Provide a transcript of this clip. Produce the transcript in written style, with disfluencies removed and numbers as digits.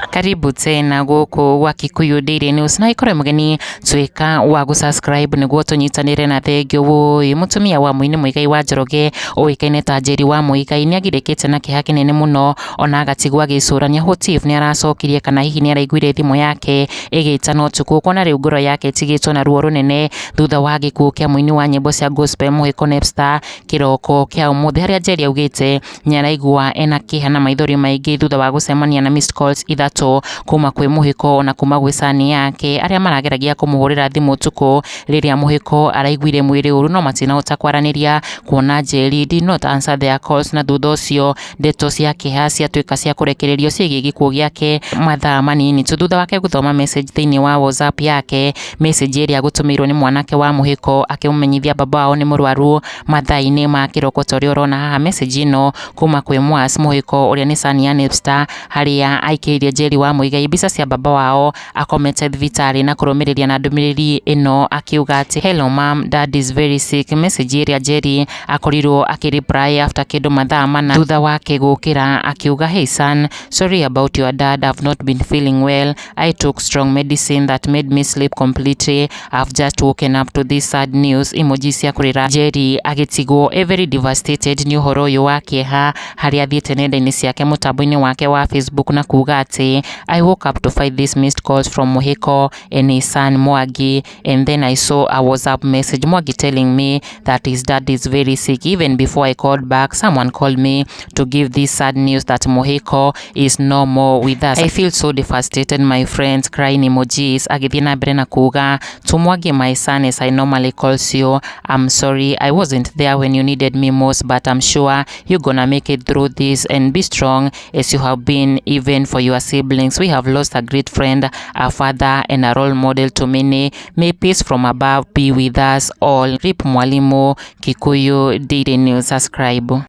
Karibu tena guku gwa Kikuyu Daily News na ikore mugeni twika wa gusubscribe niguo tunyitanire na thengio woi. Mutumia wa muini Muigai wa Njoroge uikaine ta NJERI wa Muigai ni agirikite na kiha kinene muno ona agatigwa gicurania Hotif ni aracokirie kana hihi ni araiguire thimu yake igitana utuku kona riu ngoro yake tigitwo na ruo runene thutha wa gikuo kia muini wa nyimbo cia gospel Muhiko Nepstar kiroko kia umuthi haria NJERI augite ni araigua ena kiha na maithori maingi thutha wa gucemania na missed calls ithatu kuma kwi Muhiko na kuma gwi cani yake aria marageragia kumuhurira thimu tuko riria Muhiko araiguire mwiri uru no matinahota kwaraniria kuona NJERI did not answer their calls na thutha ucio ndeto cia kiha ciatuika cia kurekererio ciĩgiĩ gikuo giake mathaa manini tu thutha wake guthoma message thiini wa WhatsApp yake. Message iria gutumirwo ni mwanake wa Muhiko akimumenyithia baba wao ni murwaru mathaa-ini ma kiroko toria urona haha. Message ino kuma kwi Mwas Muhiko uria ni cani ya Nepstar haria aikirie NJERI wa Muigai mbica cia baba wao akomete thibitari na kurumiriria na ndumiriri ino akiuga ati hello mom, dad is very sick. Message iria NJERI akorirwo akireply after kindu mathaa mana thutha wake gukira akiuga hey son, sorry about your dad, I've not been feeling well, I took strong medicine that made me sleep completely, I've just woken up to this sad news. Emoji cia kurira. NJERI agitigwo very devastated ni uhoro uyu wa kieha haria thiete nenda-ini ciake mutambo-ini wake wa Facebook na kuga ati I woke up to find these missed calls from Muhiko and his son Mwangi, and then I saw a WhatsApp message Mwangi telling me that his dad is very sick. Even before I called back, someone called me to give this sad news that Muhiko is no more with us. I feel so devastated, my friends, crying emojis. Agithie na mbere na kuga to Mwangi, my son, as I normally calls you, I'm sorry I wasn't there when you needed me most, but I'm sure you're gonna make it through this and be strong as you have been even for your siblings. We have lost a great friend, a father and a role model to many. May peace from above be with us all. Rip Mwalimu. Kikuyu Daily News. Subscribe.